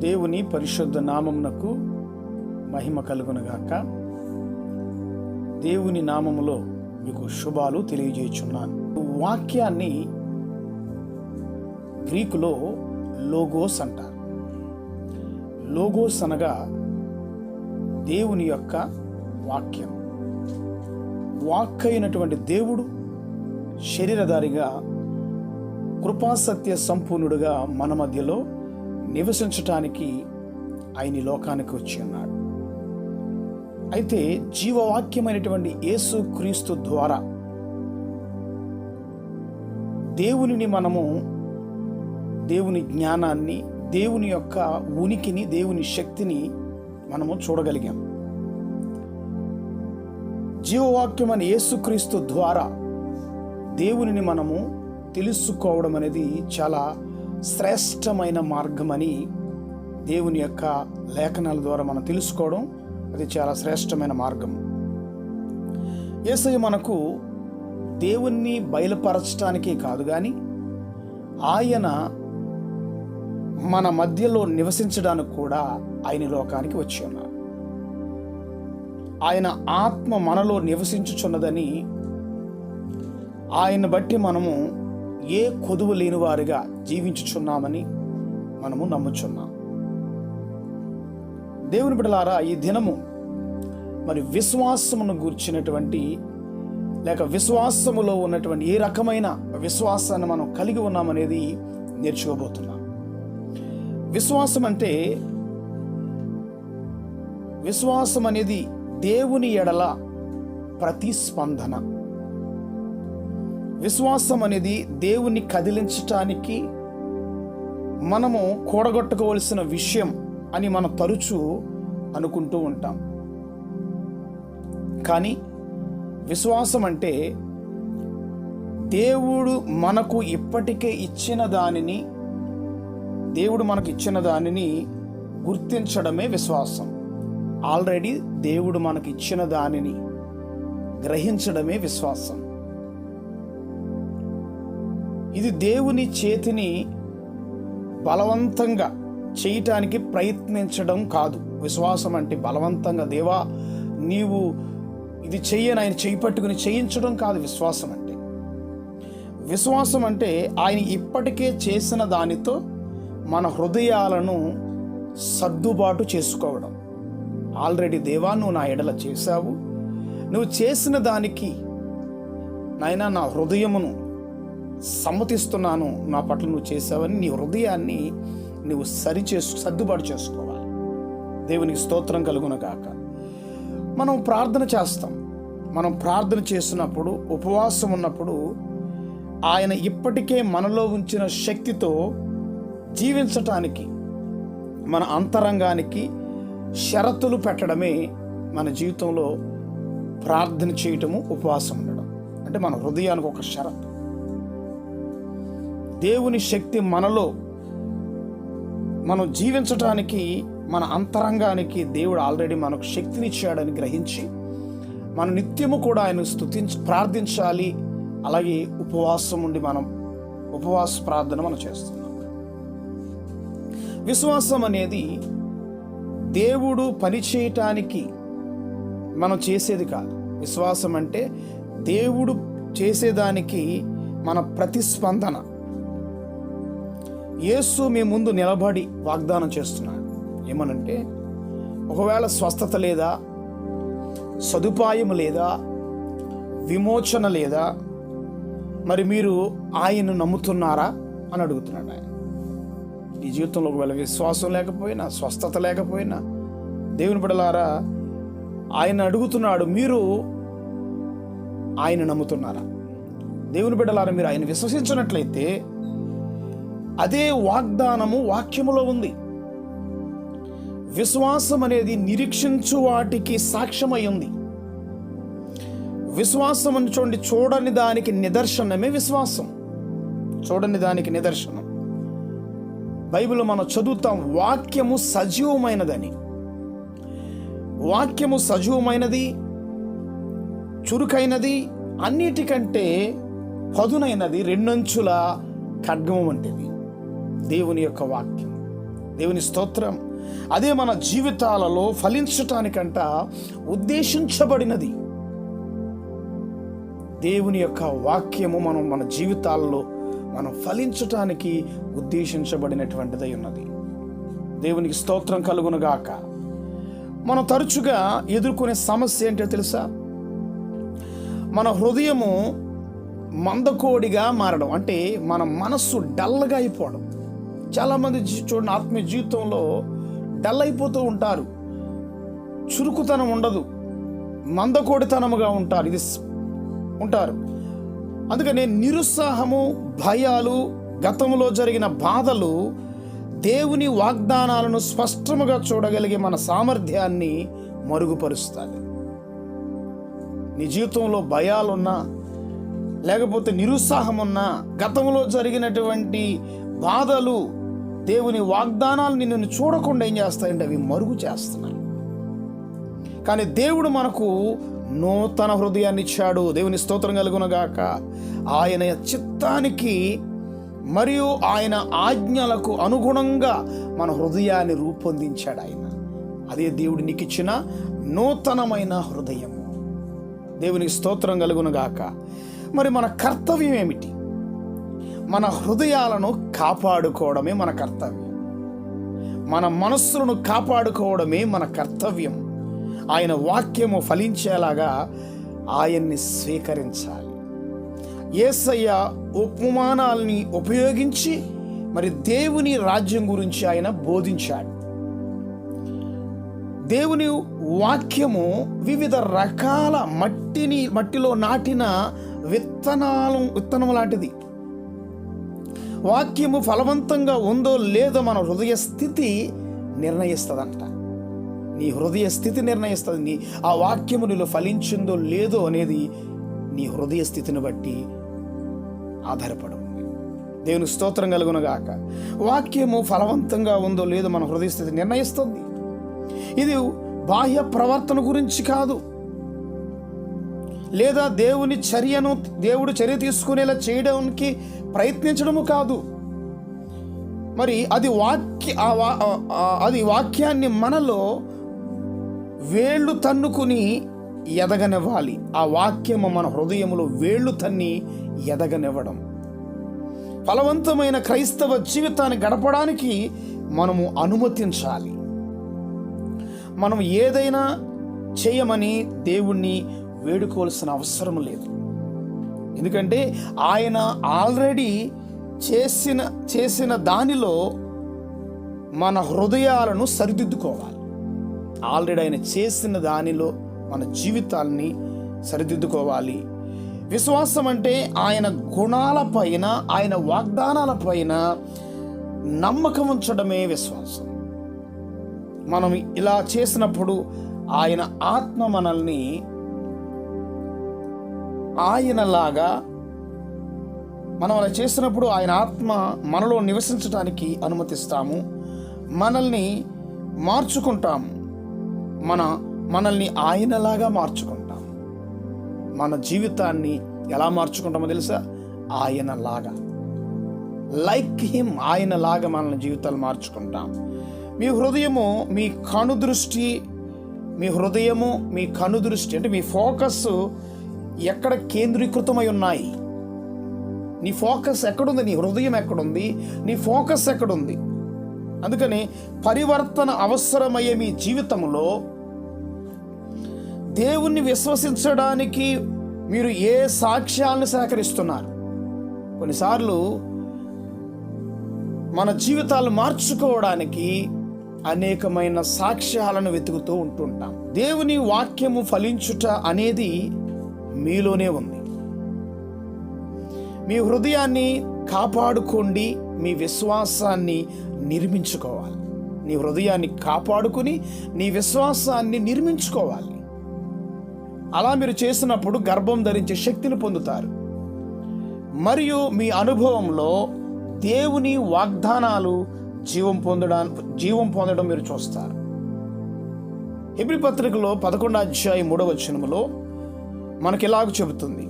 దేవుని పరిశుద్ధ నామమునకు మహిమ కలుగునుగాక. దేవుని నామములో మీకు శుభాలు తెలియజేయుచున్నాను. వాక్యాన్ని గ్రీకులో లోగోస్ అంటారు. లోగోస్ అనగా దేవుని యొక్క వాక్యం. వాక్ అయినటువంటి దేవుడు శరీరధారిగా కృపాసత్య సంపూర్ణుడుగా మన మధ్యలో నివసించటానికి ఆయన లోకానికి వచ్చి ఉన్నాడు. అయితే జీవవాక్యమైనటువంటి యేసు క్రీస్తు ద్వారా దేవునిని మనము, దేవుని జ్ఞానాన్ని, దేవుని యొక్క ఉనికిని, దేవుని శక్తిని మనము చూడగలిగాం. జీవవాక్యం అని యేసుక్రీస్తు ద్వారా దేవునిని మనము తెలుసుకోవడం అనేది చాలా శ్రేష్టమైన మార్గమని దేవుని యొక్క లేఖనాల ద్వారా మనం తెలుసుకోవడం అది చాలా శ్రేష్టమైన మార్గం. యేసయ్య మనకు దేవుణ్ణి బయలుపరచటానికే కాదు కానీ ఆయన మన మధ్యలో నివసించడానికి కూడా ఆయన లోకానికి వచ్చి ఉన్నారు. ఆయన ఆత్మ మనలో నివసించుచున్నదని, ఆయన బట్టి మనము ఏ కొదువు లేని వారిగా జీవించుచున్నామని మనము నమ్ముచున్నాం. దేవుని బిడ్డలారా, ఈ దినము మరి విశ్వాసమును గూర్చినటువంటి లేక విశ్వాసములో ఉన్నటువంటి ఏ రకమైన విశ్వాసాన్ని మనం కలిగి ఉన్నామనేది నేర్చుకోబోతున్నాం. విశ్వాసం అనేది దేవుని ఎడల ప్రతిస్పందన. విశ్వాసం అనేది దేవుని కదిలించటానికి మనము కూడగొట్టుకోవలసిన విషయం అని మనం తరచూ అనుకుంటూ ఉంటాం. కానీ విశ్వాసం అంటే దేవుడు మనకు ఇప్పటికే ఇచ్చిన దానిని, దేవుడు మనకు ఇచ్చిన దానిని గుర్తించడమే విశ్వాసం. ఆల్రెడీ దేవుడు మనకు ఇచ్చిన దానిని గ్రహించడమే విశ్వాసం. ఇది దేవుని చేతిని బలవంతంగా చేయటానికి ప్రయత్నించడం కాదు. విశ్వాసం అంటే బలవంతంగా దేవా నీవు ఇది చెయ్యని ఆయన చేయి పట్టుకుని చేయించడం కాదు. విశ్వాసం అంటే ఆయన ఇప్పటికే చేసిన దానితో మన హృదయాలను సర్దుబాటు చేసుకోవడం. ఆల్రెడీ దేవా నువ్వు నా ఎడల చేశావు, నువ్వు చేసిన దానికి నాయనా నా హృదయమును సమ్మతిస్తున్నాను, నా పట్ల నువ్వు చేసావని నీ హృదయాన్ని నువ్వు సర్దుబాటు చేసుకోవాలి. దేవునికి స్తోత్రం కలుగునుగాక. మనం ప్రార్థన చేస్తాం. మనం ప్రార్థన చేసినప్పుడు, ఉపవాసం ఉన్నప్పుడు ఆయన ఇప్పటికే మనలో ఉంచిన శక్తితో జీవించటానికి, మన అంతరంగానికి షరతులు పెట్టడమే మన జీవితంలో ప్రార్థన చేయటము, ఉపవాసం ఉండడం అంటే మన హృదయానికి ఒక షరతు. దేవుని శక్తి మనలో మనం జీవించటానికి, మన అంతరంగానికి దేవుడు ఆల్రెడీ మనకు శక్తినిచ్చాడని గ్రహించి మన నిత్యము కూడా ఆయన ప్రార్థించాలి. అలాగే ఉపవాసం ఉండి మనం ఉపవాస ప్రార్థన మనం చేస్తున్నాం. విశ్వాసం అనేది దేవుడు పని చేయటానికి మనం చేసేది కాదు. విశ్వాసం అంటే దేవుడు చేసేదానికి మన ప్రతిస్పందన. యేసు మీ ముందు నిలబడి వాగ్దానం చేస్తున్నాడు. ఏమనంటే, ఒకవేళ స్వస్థత లేదా, సదుపాయం లేదా, విమోచన లేదా, మరి మీరు ఆయన్ను నమ్ముతున్నారా అని అడుగుతున్నాడు. ఆయన ఈ జీవితంలో ఒకవేళ విశ్వాసం లేకపోయినా, స్వస్థత లేకపోయినా, దేవుని బిడ్డలారా ఆయన అడుగుతున్నాడు, మీరు ఆయన నమ్ముతున్నారా? దేవుని బిడ్డలారా, మీరు ఆయన విశ్వసించినట్లయితే అదే వాగ్దానము వాక్యములో ఉంది. విశ్వాసం అనేది నిరీక్షించు వాటికి సాక్ష్యమై ఉంది. విశ్వాసం అని చూడని దానికి నిదర్శనమే విశ్వాసం. చూడని దానికి నిదర్శనం. బైబిల్లో మనం చదువుతాం, వాక్యము సజీవమైనదని. వాక్యము సజీవమైనది, చురుకైనది, అన్నిటికంటే పదునైనది, రెండంచుల ఖడ్గము వంటిది దేవుని యొక్క వాక్యం. దేవుని స్తోత్రం. అదే మన జీవితాలలో ఫలించటానికంట ఉద్దేశించబడినది. దేవుని యొక్క వాక్యము మన జీవితాల్లో మనం ఫలించటానికి ఉద్దేశించబడినటువంటిదై ఉన్నది. దేవునికి స్తోత్రం కలుగునుగాక. మనం తరచుగా ఎదుర్కొనే సమస్య ఏంటో తెలుసా? మన హృదయము మందకోడిగా మారడం, అంటే మన మనస్సు డల్గా అయిపోవడం. చాలామంది చూడండి, ఆత్మీయ జీవితంలో డల్ అయిపోతూ ఉంటారు. చురుకుతనం ఉండదు, మందకోడితనముగా ఉంటారు. అందుకనే నిరుత్సాహము, భయాలు, గతంలో జరిగిన బాధలు దేవుని వాగ్దానాలను స్పష్టముగా చూడగలిగే మన సామర్థ్యాన్ని మరుగుపరుస్తాయి. నీ జీవితంలో భయాలున్నా, లేకపోతే నిరుత్సాహం ఉన్నా, గతంలో జరిగినటువంటి బాధలు, దేవుని వాగ్దానాలు నిన్ను చూడకుండా ఏం చేస్తాయంటే అవి మరుగు చేస్తున్నాయి. కానీ దేవుడు మనకు నూతన హృదయాన్ని ఇచ్చాడు. దేవుని స్తోత్రం కలుగునగాక. ఆయన చిత్తానికి మరియు ఆయన ఆజ్ఞలకు అనుగుణంగా మన హృదయాన్ని రూపొందించాడు ఆయన. అదే దేవుడు నీకు ఇచ్చిన నూతనమైన హృదయము. దేవునికి స్తోత్రం కలుగునగాక. మరి మన కర్తవ్యం ఏమిటి? మన హృదయాలను కాపాడుకోవడమే మన కర్తవ్యం. మన మనస్సులను కాపాడుకోవడమే మన కర్తవ్యం. ఆయన వాక్యము ఫలించేలాగా ఆయన్ని స్వీకరించాలి. యేసయ్య ఉపమానాల్ని ఉపయోగించి మరి దేవుని రాజ్యం గురించి ఆయన బోధించాడు. దేవుని వాక్యము వివిధ రకాల మట్టిలో నాటిన విత్తనం లాంటిది. వాక్యము ఫలవంతంగా ఉందో లేదో మన హృదయ స్థితి నిర్ణయిస్తుందంట. నీ హృదయ స్థితి నిర్ణయిస్తుంది. ఆ వాక్యము నీలో ఫలించిందో లేదో అనేది నీ హృదయ స్థితిని బట్టి ఆధారపడి ఉంది. దేవుని స్తోత్రం కలుగునగాక. వాక్యము ఫలవంతంగా ఉందో లేదో మన హృదయ స్థితి నిర్ణయిస్తుంది. ఇది బాహ్య ప్రవర్తన గురించి కాదు, లేదా దేవుడు చర్య తీసుకునేలా చేయడానికి ప్రయత్నించడము కాదు. మరి అది వాక్యాన్ని మనలో వేళ్ళు తన్నుకుని ఎదగనివ్వాలి. ఆ వాక్యము మన హృదయములో వేళ్ళు తన్ని ఎదగనివ్వడం. ఫలవంతమైన క్రైస్తవ జీవితాన్ని గడపడానికి మనము అనుమతించాలి. మనం ఏదైనా చేయమని దేవుణ్ణి వేడుకోవాల్సిన అవసరం లేదు. ఎందుకంటే ఆయన ఆల్రెడీ చేసిన దానిలో మన హృదయాలను సరిదిద్దుకోవాలి. ఆల్రెడీ ఆయన చేసిన దానిలో మన జీవితాల్ని సరిదిద్దుకోవాలి. విశ్వాసం అంటే ఆయన గుణాలపైన, ఆయన వాగ్దానాలపైన నమ్మకం ఉంచడమే విశ్వాసం. మనం ఇలా చేసినప్పుడు ఆయన ఆత్మ మనల్ని ఆయనలాగా, మనం అలా చేసినప్పుడు ఆయన ఆత్మ మనలో నివసించడానికి అనుమతిస్తాము. మనల్ని మార్చుకుంటాము. మనల్ని ఆయనలాగా మార్చుకుంటాము. మన జీవితాన్ని ఎలా మార్చుకుంటామో తెలుసా? ఆయనలాగా, లైక్ హిమ్, ఆయనలాగా మన జీవితాలు మార్చుకుంటాం. మీ హృదయము మీ కనుదృష్టి అంటే మీ ఫోకస్ ఎక్కడ కేంద్రీకృతమై ఉన్నాయి? నీ ఫోకస్ ఎక్కడుంది? నీ హృదయం ఎక్కడుంది? నీ ఫోకస్ ఎక్కడుంది? అందుకని పరివర్తన అవసరమయ్యే మీ జీవితంలో దేవుణ్ణి విశ్వసించడానికి మీరు ఏ సాక్ష్యాలను సేకరిస్తున్నారు? కొన్నిసార్లు మన జీవితాలు మార్చుకోవడానికి అనేకమైన సాక్ష్యాలను వెతుకుతూ ఉంటుంటాం. దేవుని వాక్యము ఫలించుట అనేది మీలోనే ఉంది. మీ హృదయాన్ని కాపాడుకోండి, మీ విశ్వాసాన్ని నిర్మించుకోవాలి. నీ హృదయాన్ని కాపాడుకుని నీ విశ్వాసాన్ని నిర్మించుకోవాలి. అలా మీరు చేసినప్పుడు గర్భం ధరించే శక్తిని పొందుతారు. మరియు మీ అనుభవంలో దేవుని వాగ్దానాలు జీవం పొందడం మీరు చూస్తారు. హెబ్రీ పత్రికలో 11:3 మనకి ఇలాగ చెబుతుంది: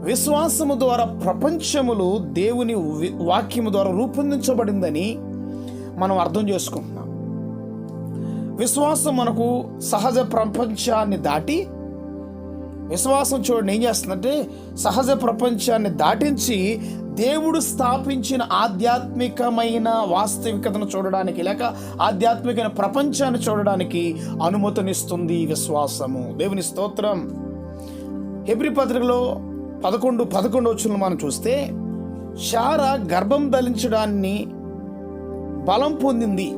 విశ్వాసము ద్వారా ప్రపంచములు దేవుని వాక్యము ద్వారా రూపొందించబడిందని మనం అర్థం చేసుకుంటున్నాం. విశ్వాసం మనకు సహజ ప్రపంచాన్ని దాటి, విశ్వాసం చూడండి ఏం చేస్తుందంటే సహజ ప్రపంచాన్ని దాటించి దేవుడు స్థాపించిన ఆధ్యాత్మికమైన వాస్తవికతను చూడడానికి, లేక ఆధ్యాత్మికమైన ప్రపంచాన్ని చూడడానికి అనుమతినిస్తుంది విశ్వాసము. దేవుని స్తోత్రం. హెబ్రీ పత్రికలో 11 వచనం మనం చూస్తే, శారా గర్భం ధరించడాన్ని బలం పొందింది.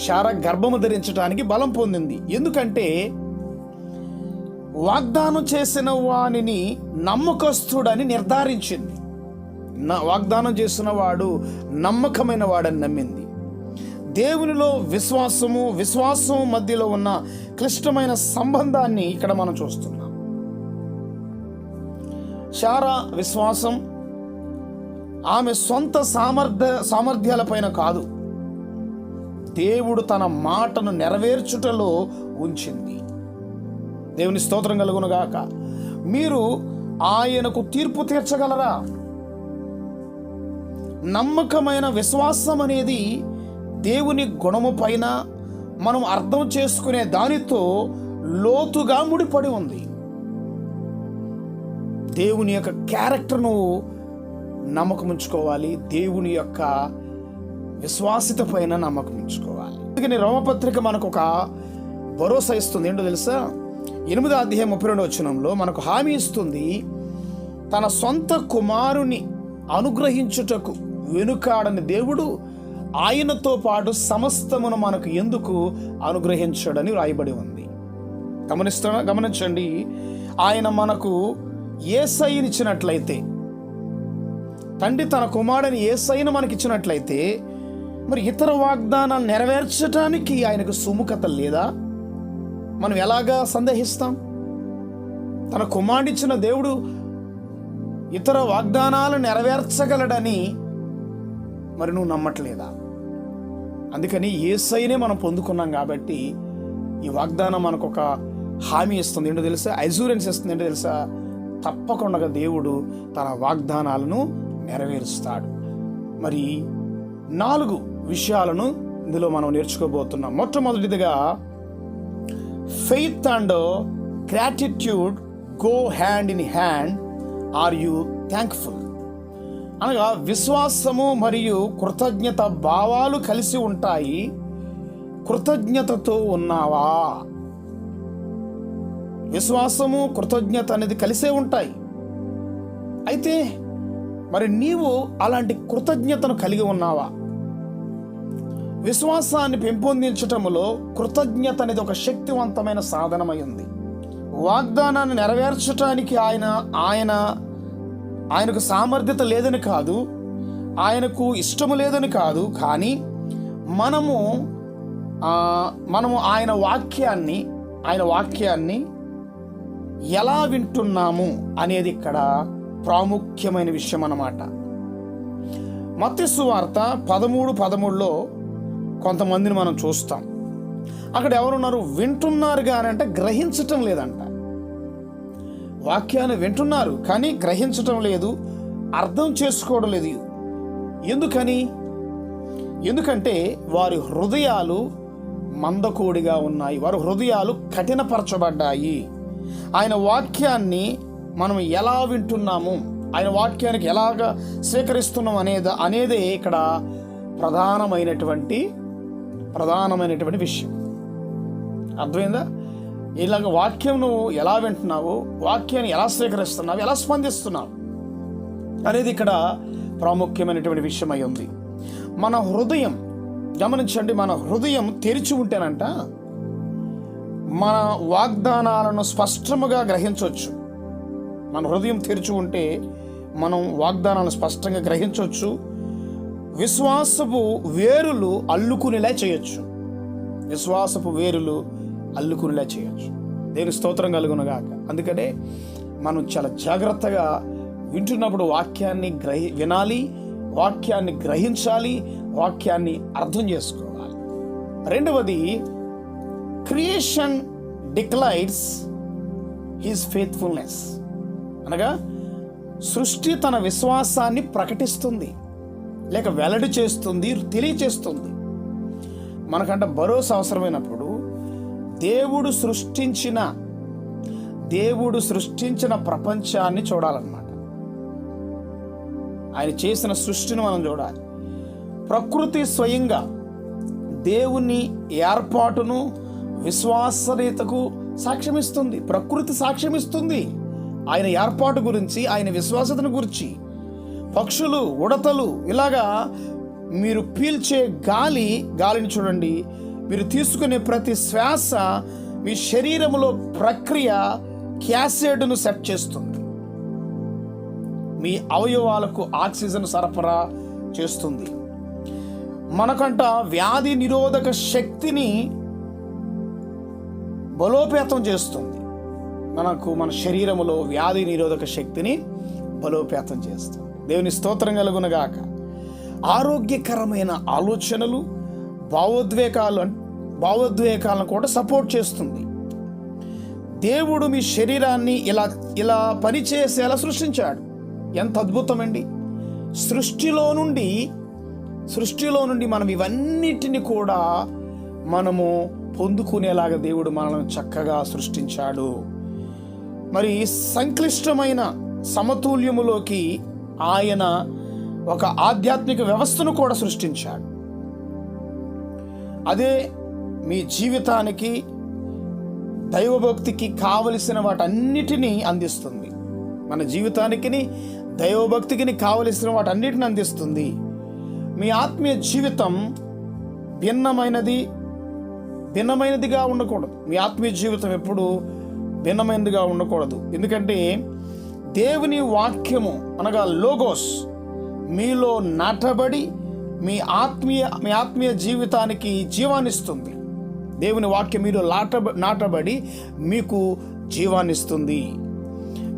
శారా గర్భము ధరించడానికి బలం పొందింది. ఎందుకంటే వాగ్దానం చేసిన వానిని నమ్మకస్తుడని నిర్ధారించింది. వాగ్దానం చేసిన వాడు నమ్మకమైన వాడని నమ్మింది. దేవునిలో విశ్వాసం మధ్యలో ఉన్న క్లిష్టమైన సంబంధాన్ని ఇక్కడ మనం చూస్తున్నాం. శారా విశ్వాసం ఆమె సొంత సామర్థ్యాలపైన కాదు, దేవుడు తన మాటను నెరవేర్చుటలో ఉంచింది. దేవుని స్తోత్రం కలుగునుగాక. మీరు ఆయనకు తీర్పు తీర్చగలరా? నమ్మకమైన విశ్వాసం అనేది దేవుని గుణము పైన మనం అర్థం చేసుకునే దానితో లోతుగా ముడిపడి ఉంది. దేవుని యొక్క క్యారెక్టర్ను నమ్మకం ఉంచుకోవాలి, దేవుని యొక్క విశ్వాసిత పైన నమ్మకం ఉంచుకోవాలి. అందుకని రోమపత్రిక మనకు ఒక భరోసా ఇస్తుంది. ఏంటో తెలుసా? 8వ అధ్యాయం 32వ వచనంలో మనకు హామీ ఇస్తుంది, తన సొంత కుమారుని అనుగ్రహించుటకు వెనుకాడని దేవుడు ఆయనతో పాటు సమస్తమును మనకు ఎందుకు అనుగ్రహించడని వ్రాయబడి ఉంది. గమనించండి. ఆయన మనకు యేసయ్యనిచ్చినట్లయితే, తండ్రి తన కుమారుని యేసయ్యను మనకిచ్చినట్లయితే, మరి ఇతర వాగ్దానాలు నెరవేర్చడానికి ఆయనకు సుముఖత లేదా? మనం ఎలాగా సందేహిస్తాం? తన కుమారుడిచ్చిన దేవుడు ఇతర వాగ్దానాలు నెరవేర్చగలడని మరి నువ్వు నమ్మట్లేదా? అందుకని యేసయ్యనే మనం పొందుకున్నాం కాబట్టి ఈ వాగ్దానం మనకు ఒక హామీ ఇస్తుంది. ఏంటో తెలుసా? అష్యూరెన్స్ ఇస్తుంది. ఏంటో తెలుసా? తప్పకుండా దేవుడు తన వాగ్దానాలను నెరవేరుస్తాడు. మరి 4 విషయాలను ఇందులో మనం నేర్చుకోబోతున్నాం. మొట్టమొదటిదిగా, faith and gratitude go hand in hand. Are you thankful? అనగా విశ్వాసము మరియు కృతజ్ఞత భావాలు కలిసి ఉంటాయి. కృతజ్ఞతతో ఉన్నావా? విశ్వాసము కృతజ్ఞత అనేది కలిసే ఉంటాయి. అయితే మరి నీవు అలాంటి కృతజ్ఞతను కలిగి ఉన్నావా? విశ్వాసాన్ని పెంపొందించటములో కృతజ్ఞత అనేది ఒక శక్తివంతమైన సాధనమై ఉంది. వాగ్దానాన్ని నెరవేర్చడానికి ఆయనకు సామర్థ్యత లేదని కాదు, ఆయనకు ఇష్టము లేదని కాదు, కానీ మనము ఆయన వాక్యాన్ని ఎలా వింటున్నాము అనేది ఇక్కడ ప్రాముఖ్యమైన విషయం అన్నమాట. మత్తయి సువార్త 13:13లో కొంతమందిని మనం చూస్తాం. అక్కడ ఎవరున్నారు? వింటున్నారు కానీ అంటే గ్రహించటం లేదంట. వాక్యాన్ని వింటున్నారు కానీ గ్రహించటం లేదు, అర్థం చేసుకోవడం లేదు. ఎందుకంటే వారి హృదయాలు మందకోడిగా ఉన్నాయి, వారి హృదయాలు కఠినపరచబడ్డాయి. ఆయన వాక్యాన్ని మనం ఎలా వింటున్నాము, ఆయన వాక్యానికి ఎలాగ స్వీకరిస్తున్నాం అనేదే ఇక్కడ ప్రధానమైనటువంటి విషయం. అర్థమైందా? ఇలాగ వాక్యం నువ్వు ఎలా వింటున్నావు, వాక్యాన్ని ఎలా స్వీకరిస్తున్నావు, ఎలా స్పందిస్తున్నావు అనేది ఇక్కడ ప్రాముఖ్యమైనటువంటి విషయం అయి ఉంది. మన హృదయం గమనించండి, మన హృదయం తెరిచి ఉంటేనంట మన వాగ్దానాలను స్పష్టముగా గ్రహించవచ్చు. మన హృదయం తెరిచి ఉంటే మనం వాగ్దానాలను స్పష్టంగా గ్రహించవచ్చు. విశ్వాసపు వేరులు అల్లుకునేలా చేయొచ్చు. దేవుని స్తోత్రం కలుగునుగాక. అందుకనే మనం చాలా జాగ్రత్తగా వింటున్నప్పుడు వాక్యాన్ని వినాలి, వాక్యాన్ని గ్రహించాలి, వాక్యాన్ని అర్థం చేసుకోవాలి. రెండవది, క్రియేషన్ డిక్లైర్స్ హిస్ ఫెయిత్ఫుల్నెస్. అనగా సృష్టి తన విశ్వాసాన్ని ప్రకటిస్తుంది, లేక వెల్లడి చేస్తుంది, తెలియచేస్తుంది. మనకంట భరోసా అవసరమైనప్పుడు దేవుడు సృష్టించిన ప్రపంచాన్ని చూడాలన్నమాట. ఆయన చేసిన సృష్టిని మనం చూడాలి. ప్రకృతి స్వయంగా దేవుని ఏర్పాటును విశ్వాసనీయతకు సాక్ష్యమిస్తుంది. ప్రకృతి సాక్ష్యమిస్తుంది ఆయన ఏర్పాటు గురించి, ఆయన విశ్వాసతను గురించి. పక్షులు, ఉడతలు, ఇలాగా మీరు పీల్చే గాలిని చూడండి. మీరు తీసుకునే ప్రతి శ్వాస మీ శరీరంలో ప్రక్రియ క్యాసెడ్ను సెట్ చేస్తుంది. మీ అవయవాలకు ఆక్సిజన్ సరఫరా చేస్తుంది. మనకంట వ్యాధి నిరోధక శక్తిని బలోపేతం చేస్తుంది. మన శరీరములో వ్యాధి నిరోధక శక్తిని బలోపేతం చేస్తుంది. దేవుని స్తోత్రం కలుగునగాక. ఆరోగ్యకరమైన ఆలోచనలు, భావోద్వేగాలను కూడా సపోర్ట్ చేస్తుంది. దేవుడు మీ శరీరాన్ని ఇలా పనిచేసేలా సృష్టించాడు. ఎంత అద్భుతమండి. సృష్టిలో నుండి మనం ఇవన్నిటిని కూడా మనము పొందుకునేలాగా దేవుడు మనల్ని చక్కగా సృష్టించాడు. మరి సంక్లిష్టమైన సమతుల్యములోకి ఆయన ఒక ఆధ్యాత్మిక వ్యవస్థను కూడా సృష్టించాడు. అదే మీ జీవితానికి, దైవభక్తికి కావలసిన వాటన్నిటినీ అందిస్తుంది. మన జీవితానికి, దైవభక్తికి కావలసిన వాటన్నిటిని అందిస్తుంది. మీ ఆత్మీయ జీవితం భిన్నమైనదిగా ఉండకూడదు. మీ ఆత్మీయ జీవితం ఎప్పుడు భిన్నమైనదిగా ఉండకూడదు. ఎందుకంటే దేవుని వాక్యము అనగా లోగోస్ మీలో నాటబడి మీ ఆత్మీయ జీవితానికి జీవాన్నిస్తుంది. దేవుని వాక్యం మీలో నాటబడి మీకు జీవాన్నిస్తుంది.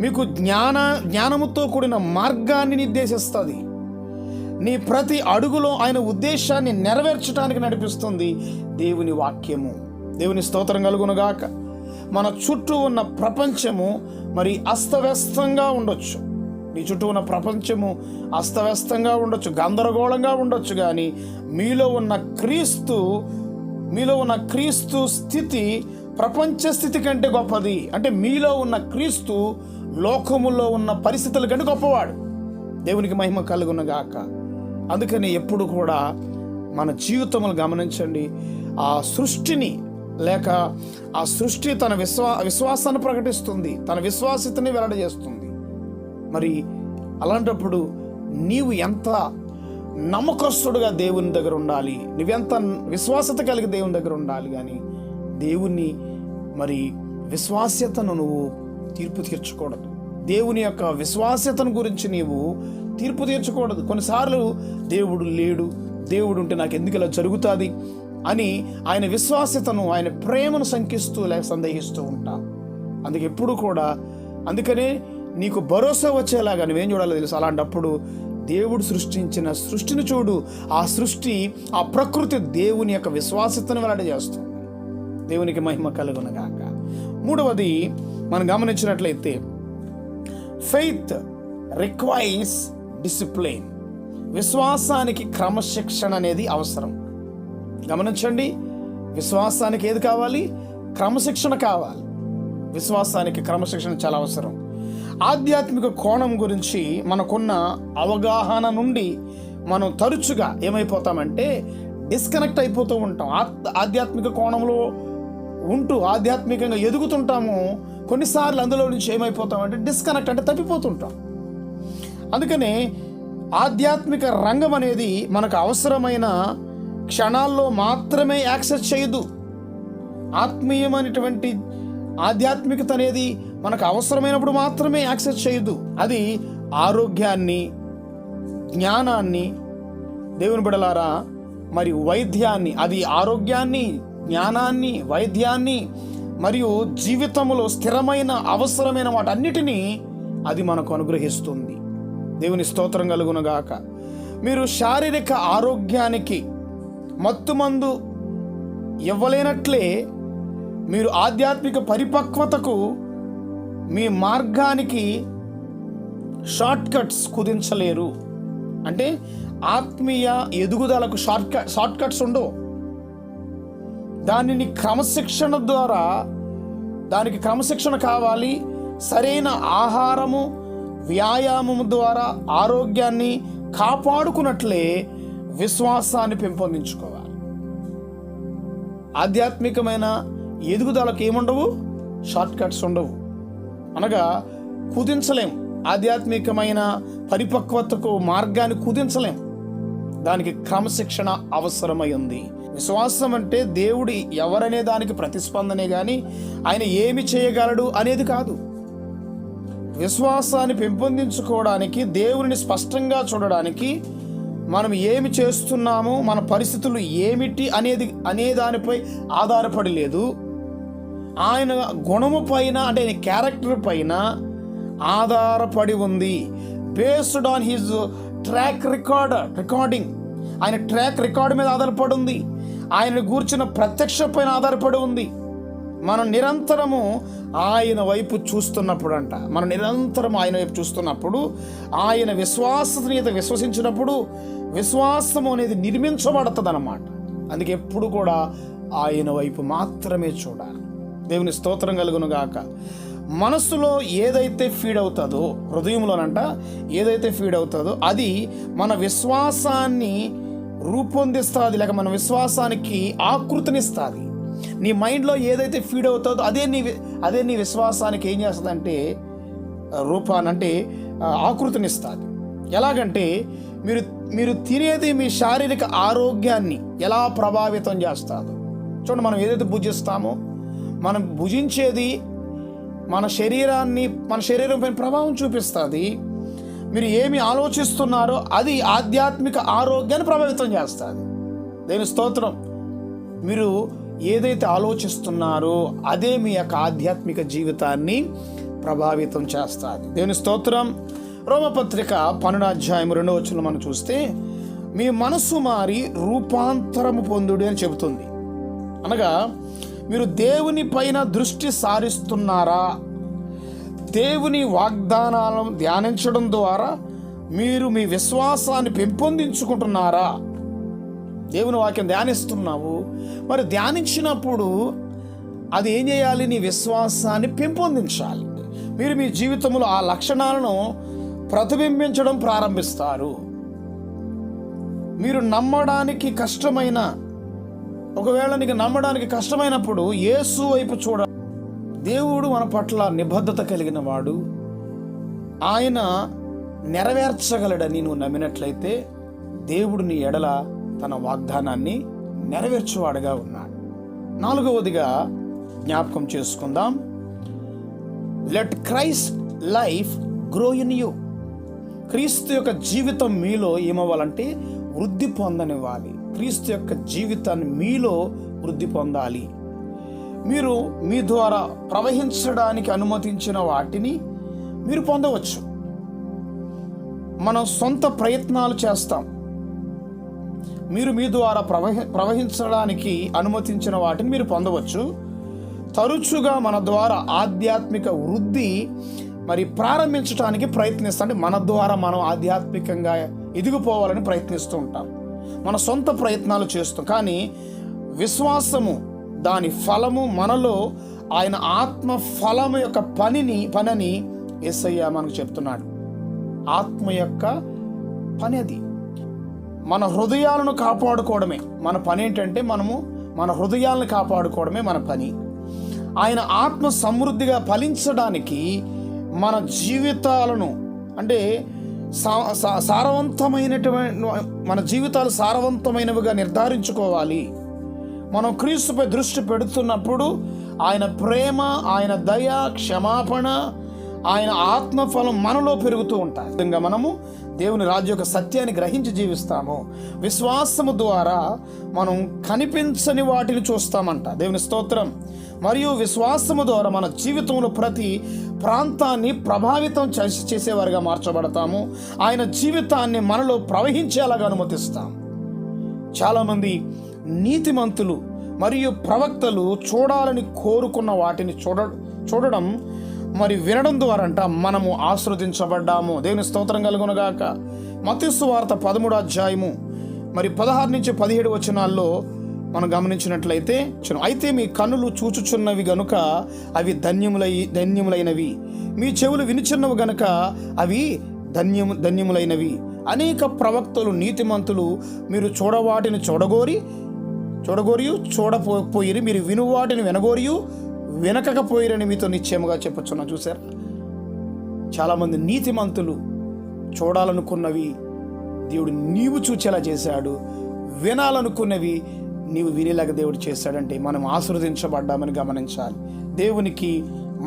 మీకు జ్ఞానముతో కూడిన మార్గాన్ని నిర్దేశిస్తుంది. నీ ప్రతి అడుగులో ఆయన ఉద్దేశాన్ని నెరవేర్చడానికి నడిపిస్తుంది దేవుని వాక్యము. దేవుని స్తోత్రం కలుగునుగాక. మన చుట్టూ ఉన్న ప్రపంచము మరి అస్తవ్యస్తంగా ఉండొచ్చు. నీ చుట్టూ ఉన్న ప్రపంచము అస్తవ్యస్తంగా ఉండొచ్చు, గందరగోళంగా ఉండొచ్చు. కానీ మీలో ఉన్న క్రీస్తు స్థితి ప్రపంచ స్థితి కంటే గొప్పది. అంటే మీలో ఉన్న క్రీస్తు లోకములో ఉన్న పరిస్థితుల కంటే గొప్పవాడు. దేవునికి మహిమ కలుగునుగాక. అందుకని ఎప్పుడు కూడా మన జీవితములు గమనించండి. ఆ సృష్టి తన విశ్వాసాన్ని ప్రకటిస్తుంది, తన విశ్వాసితని వెల్లడిచేస్తుంది. మరి అలాంటప్పుడు నీవు ఎంత నమ్మకస్తుడుగా దేవుని దగ్గర ఉండాలి, నువ్వెంత విశ్వాసత కలిగి దేవుని దగ్గర ఉండాలి. కానీ దేవుని మరి విశ్వాస్యతను నువ్వు తీర్పు తీర్చకూడదు. దేవుని యొక్క విశ్వాస్యతను గురించి నీవు తీర్పు తీర్చకూడదు. కొన్నిసార్లు దేవుడు లేడు, దేవుడు ఉంటే నాకు ఎందుకు ఇలా జరుగుతుంది అని ఆయన విశ్వాస్యతను, ఆయన ప్రేమను శంకిస్తూ లేక సందేహిస్తూ ఉంటా. అందుకనే నీకు భరోసా వచ్చేలాగా నువ్వేం చూడాలో తెలుసు. అలాంటప్పుడు దేవుడు సృష్టించిన సృష్టిని చూడు. ఆ ప్రకృతి దేవుని యొక్క విశ్వాసతను వెల్లడి చేస్తుంది. దేవునికి మహిమ కలుగునగాక. మూడవది మనం గమనించినట్లయితే ఫెయిత్ రిక్వైర్స్ డిసిప్లిన్. విశ్వాసానికి క్రమశిక్షణ అనేది అవసరం. గమనించండి, విశ్వాసానికి ఏది కావాలి? క్రమశిక్షణ కావాలి. విశ్వాసానికి క్రమశిక్షణ చాలా అవసరం. ఆధ్యాత్మిక కోణం గురించి మనకున్న అవగాహన నుండి మనం తరచుగా ఏమైపోతామంటే డిస్కనెక్ట్ అయిపోతూ ఉంటాం. ఆధ్యాత్మిక కోణంలో ఉంటూ ఆధ్యాత్మికంగా ఎదుగుతుంటాము. కొన్నిసార్లు అందులో నుంచి ఏమైపోతామంటే డిస్కనెక్ట్, అంటే తప్పిపోతుంటాం. అందుకనే ఆధ్యాత్మిక రంగం అనేది మనకు అవసరమైన క్షణాల్లో మాత్రమే యాక్సెస్ చేయదు. ఆత్మీయమైనటువంటి ఆధ్యాత్మికత అనేది మనకు అవసరమైనప్పుడు మాత్రమే యాక్సెస్ చేయదు. అది ఆరోగ్యాన్ని, జ్ఞానాన్ని, దేవుని బిడ్డలారా, మరి వైద్యాన్ని, అది ఆరోగ్యాన్ని, జ్ఞానాన్ని, వైద్యాన్ని మరియు జీవితంలో స్థిరమైన అవసరమైన వాటన్నిటినీ అది మనకు అనుగ్రహిస్తుంది. దేవుని స్తోత్రం కలుగునుగాక. మీరు శారీరక ఆరోగ్యానికి మత్తుమందు ఇవ్వలేనట్లే మీరు ఆధ్యాత్మిక పరిపక్వతకు, మీ మార్గానికి షార్ట్ కట్స్ కుదించలేరు. అంటే ఆత్మీయ ఎదుగుదలకు షార్ట్ కట్స్ ఉండవు. దానిని క్రమశిక్షణ ద్వారా, దానికి క్రమశిక్షణ కావాలి. సరైన ఆహారము, వ్యాయామము ద్వారా ఆరోగ్యాన్ని కాపాడుకున్నట్లే విశ్వాసాన్ని పెంపొందించుకోవాలి. ఆధ్యాత్మికమైన ఎదుగుదలకు ఏముండవు? షార్ట్ కట్స్ ఉండవు. అనగా కుదించలేం. ఆధ్యాత్మికమైన పరిపక్వతకు మార్గాన్ని కుదించలేం. దానికి క్రమశిక్షణ అవసరమై ఉంది. విశ్వాసం అంటే దేవుడి ఎవరనే దానికి ప్రతిస్పందనే కానీ ఆయన ఏమి చేయగలడు అనేది కాదు. విశ్వాసాన్ని పెంపొందించుకోవడానికి, దేవుని స్పష్టంగా చూడడానికి, మనం ఏమి చేస్తున్నాము, మన పరిస్థితులు ఏమిటి అనే దానిపై ఆధారపడి లేదు. ఆయన గుణము పైన, అంటే క్యారెక్టర్ పైన ఆధారపడి ఉంది. బేస్డ్ ఆన్ హిజ్ రికార్డింగ్, ఆయన ట్రాక్ రికార్డు మీద ఆధారపడి ఉంది. ఆయన గూర్చిన ప్రత్యక్ష పైన ఆధారపడి ఉంది. మనం నిరంతరము ఆయన వైపు చూస్తున్నప్పుడు మనం నిరంతరం ఆయన వైపు చూస్తున్నప్పుడు, ఆయన విశ్వాసనీయత విశ్వసించినప్పుడు విశ్వాసము అనేది నిర్మించబడుతుంది అన్నమాట. అందుకే ఎప్పుడు కూడా ఆయన వైపు మాత్రమే చూడాలి. దేవుని స్తోత్రం కలుగును గాక. మనస్సులో ఏదైతే ఫీడ్ అవుతుందో, హృదయంలోనంట ఏదైతే ఫీడ్ అవుతుందో అది మన విశ్వాసాన్ని రూపొందిస్తుంది, లేక మన విశ్వాసానికి ఆకృతినిస్తుంది. నీ మైండ్లో ఏదైతే ఫీడ్ అవుతుందో అదే నీ విశ్వాసానికి ఏం చేస్తుందంటే రూపాన్ని, అంటే ఆకృతినిస్తుంది. ఎలాగంటే మీరు తినేది మీ శారీరక ఆరోగ్యాన్ని ఎలా ప్రభావితం చేస్తుందో చూడండి. మనం ఏదైతే భుజిస్తామో, మనం భుజించేది మన శరీరం పైన ప్రభావం చూపిస్తుంది. మీరు ఏమి ఆలోచిస్తున్నారో అది ఆధ్యాత్మిక ఆరోగ్యాన్ని ప్రభావితం చేస్తుంది. దేవుని స్తోత్రం. మీరు ఏదైతే ఆలోచిస్తున్నారో అదే మీ యొక్క ఆధ్యాత్మిక జీవితాన్ని ప్రభావితం చేస్తుంది. దేవుని స్తోత్రం. రోమపత్రిక 12:2 మనం చూస్తే, మీ మనసు మారి రూపాంతరము పొందుడి అని చెబుతుంది. అనగా మీరు దేవుని పైన దృష్టి సారిస్తున్నారా? దేవుని వాగ్దానాలను ధ్యానించడం ద్వారా మీరు మీ విశ్వాసాన్ని పెంపొందించుకుంటున్నారా? దేవుని వాక్యం ధ్యానిస్తున్నావు, మరి ధ్యానించినప్పుడు అది ఏం చేయాలి? నీ విశ్వాసాన్ని పెంపొందించాలి. మీరు మీ జీవితంలో ఆ లక్షణాలను ప్రతిబింబించడం ప్రారంభిస్తారు. మీరు నమ్మడానికి కష్టమైన, ఒకవేళ నీకు నమ్మడానికి కష్టమైనప్పుడు యేసు వైపు చూడ. దేవుడు మన పట్ల నిబద్ధత కలిగిన వాడు. ఆయన నెరవేర్చగలడని నువ్వు నమ్మినట్లయితే దేవుడు నీ ఎడల తన వాగ్దానాన్ని నెరవేర్చువాడుగా ఉన్నాడు. 4వదిగా జ్ఞాపకం చేసుకుందాం. Let Christ life grow in you. క్రీస్తు యొక్క జీవితం మీలో ఏమవ్వాలంటే వృద్ధి పొందనివ్వాలి. క్రీస్తు యొక్క జీవితాన్ని మీలో వృద్ధి పొందాలి. మీరు మీ ద్వారా ప్రవహించడానికి అనుమతించిన వాటిని మీరు పొందవచ్చు. మనం సొంత ప్రయత్నాలు చేస్తాం. మీరు మీ ద్వారా ప్రవహించడానికి అనుమతించిన వాటిని మీరు పొందవచ్చు. తరచుగా మన ద్వారా ఆధ్యాత్మిక వృద్ధి ప్రారంభించడానికి ప్రయత్నిస్తాం. అంటే మన ద్వారా మనం ఆధ్యాత్మికంగా ఎదిగిపోవాలని ప్రయత్నిస్తూ ఉంటాం. మన సొంత ప్రయత్నాలు చేస్తాం. కానీ విశ్వాసము, దాని ఫలము మనలో ఆయన ఆత్మ ఫలము యొక్క పనిని యేసయ్య మనకు చెప్తున్నాడు. ఆత్మ యొక్క పని అది. మన హృదయాలను కాపాడుకోవడమే మన పని. ఏంటంటే మన హృదయాలను కాపాడుకోవడమే మన పని. ఆయన ఆత్మ సమృద్ధిగా ఫలించడానికి మన జీవితాలను, అంటే మన జీవితాలు సారవంతమైనవిగా నిర్ధారించుకోవాలి. మనం క్రీస్తుపై దృష్టి పెడుతున్నప్పుడు ఆయన ప్రేమ, ఆయన దయ, క్షమాపణ, ఆయన ఆత్మఫలం మనలో పెరుగుతూ ఉంటాయి. విధంగా మనము దేవుని రాజ్య యొక్క సత్యాన్ని గ్రహించి జీవిస్తాము. విశ్వాసము ద్వారా మనం కనిపించని వాటిని చూస్తామంట. దేవుని స్తోత్రం. మరియు విశ్వాసము ద్వారా మన జీవితంలో ప్రతి ప్రాంతాన్ని ప్రభావితం చేసేవారుగా మార్చబడతాము. ఆయన జీవితాన్ని మనలో ప్రవహించేలాగా అనుమతిస్తాం. చాలామంది నీతిమంతులు మరియు ప్రవక్తలు చూడాలని కోరుకున్న వాటిని చూడడం వినడం ద్వారా మనము ఆశీర్వదించబడ్డాము. దేవుని స్తోత్రం కలుగునుగాక. మత్తయి సువార్త 13వ అధ్యాయము 16-17 వచనాల్లో మనం గమనించినట్లయితే అయితే మీ కన్నులు చూచుచున్నవి గనుక అవి ధన్యములైనవి, మీ చెవులు వినుచున్నవి గనుక అవి ధన్యములైనవి. అనేక ప్రవక్తలు నీతిమంతులు మీరు చూడవాటిని చూడగోరి చూడపోయిరి, మీరు వినువాటిని వినగోరియు వినకపోయిరని మీతో నిశ్చయముగా చెప్పుచున్నా. చూసారు, చాలామంది నీతిమంతులు చూడాలనుకున్నవి దేవుడు నీవు చూచేలా చేశాడు, వినాలనుకున్నవి నీవు వినేలాగా దేవుడు చేశాడంటే మనం ఆశీర్వదించబడ్డామని గమనించాలి. దేవునికి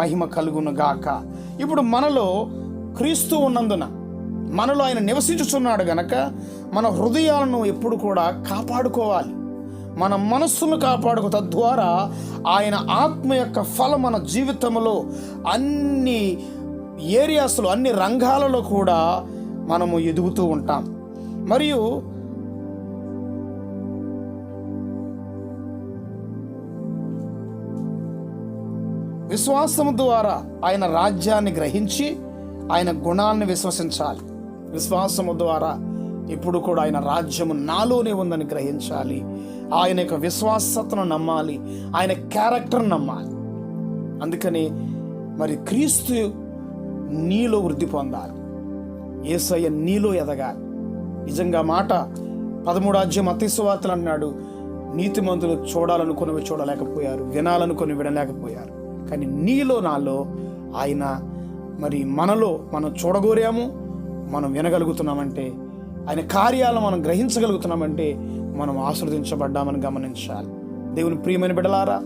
మహిమ కలుగును గాక. ఇప్పుడు మనలో క్రీస్తు ఉన్నందున, మనలో ఆయన నివసించుచున్నాడు గనక మన హృదయాలను ఎప్పుడు కూడా కాపాడుకోవాలి, మన మనస్సును కాపాడుకో. తద్వారా ఆయన ఆత్మ యొక్క ఫలం మన జీవితంలో అన్ని ఏరియాస్లో, అన్ని రంగాలలో కూడా మనము ఎదుగుతూ ఉంటాం. మరియు విశ్వాసము ద్వారా ఆయన రాజ్యాన్ని గ్రహించి ఆయన గుణాన్ని విశ్వసించాలి. విశ్వాసము ద్వారా ఇప్పుడు కూడా ఆయన రాజ్యము నాలోనే ఉందని గ్రహించాలి. ఆయన యొక్క విశ్వాసతను నమ్మాలి, ఆయన క్యారెక్టర్ని నమ్మాలి. అందుకని మరి క్రీస్తు నీలో వృద్ధి పొందాలి, యేసయ్య నీలో ఎదగాలి. నిజంగా మాట 13వ అధ్యాయం మత్తయి సువార్తలు అన్నాడు, నీతిమంతులు చూడాలనుకున్నవి చూడలేకపోయారు, వినాలనుకుని వినలేకపోయారు. కానీ నీలో నాలో ఆయన మరి మనలో మనం చూడగోరాము, మనం వినగలుగుతున్నామంటే, ఆయన కార్యాలను మనం గ్రహించగలుగుతున్నామంటే మనం ఆశీర్వదించబడ్డామని గమనించాలి. దేవుని ప్రియమైన బిడ్డలారా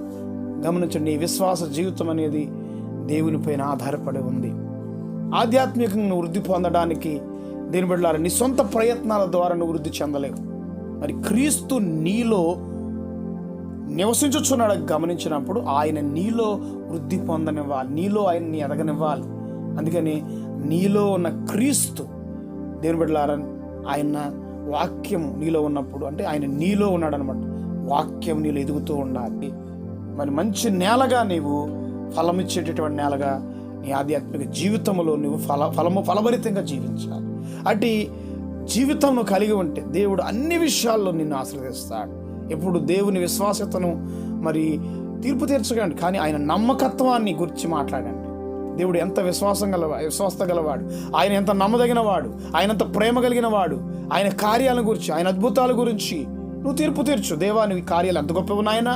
గమనించండి, ఈ విశ్వాస జీవితం అనేది దేవుని పైన ఆధారపడి ఉంది. ఆధ్యాత్మికంగా వృద్ధి పొందడానికి దేవుని బిడ్డలారా నీ సొంత ప్రయత్నాల ద్వారా నువ్వు వృద్ధి చెందలేవు. మరి క్రీస్తు నీలో నివసించుచున్నాడు గమనించినప్పుడు ఆయన నీలో వృద్ధి పొందనివ్వాలి, నీలో ఆయన్ని ఎదగనివ్వాలి. అందుకని నీలో ఉన్న క్రీస్తు దేవుని బిడ్డలారా ఆయన వాక్యం నీలో ఉన్నప్పుడు, అంటే ఆయన నీలో ఉన్నాడు అనమాట, వాక్యం నీలో ఎదుగుతూ ఉండాలి. మరి మంచి నేలగా నీవు ఫలమిచ్చేటటువంటి నేలగా నీ ఆధ్యాత్మిక జీవితంలో నువ్వు ఫలభరితంగా జీవించాలి. అటు జీవితం నువ్వు కలిగి ఉంటే దేవుడు అన్ని విషయాల్లో నిన్ను ఆశీర్వదిస్తాడు. ఎప్పుడు దేవుని విశ్వాసతను మరి తీర్పు తీర్చకండి, కానీ ఆయన నమ్మకత్వాన్ని గురించి మాట్లాడండి. దేవుడు ఎంత విశ్వాసత గలవాడు, ఆయన ఎంత నమ్మదగిన వాడు, ఆయన ఎంత ప్రేమ కలిగిన వాడు, ఆయన కార్యాల గురించి, ఆయన అద్భుతాల గురించి నువ్వు తీర్పు తీర్చు. దేవా, నీ కార్యాలు ఎంత గొప్పవి నాయనా,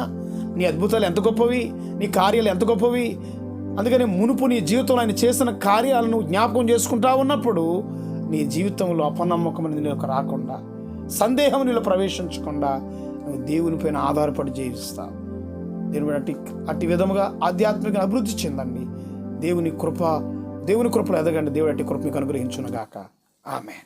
నీ అద్భుతాలు ఎంత గొప్పవి, నీ కార్యాలు ఎంత గొప్పవి. అందుకని మునుపు నీ జీవితంలో ఆయన చేసిన కార్యాలను జ్ఞాపకం చేసుకుంటా ఉన్నప్పుడు నీ జీవితంలో అపనమ్మకం నీలోకి రాకుండా, సందేహం నీలో ప్రవేశించకుండా నువ్వు దేవుని పైన ఆధారపడి జీవిస్తావు. దేవుని అట్టి విధముగా ఆధ్యాత్మిక అభివృద్ధి చెందండి. దేవుని కృపలో ఎదగండి. దేవుడు అట్టి కృప మీకు అనుగ్రహించునుగాక. ఆమేన్.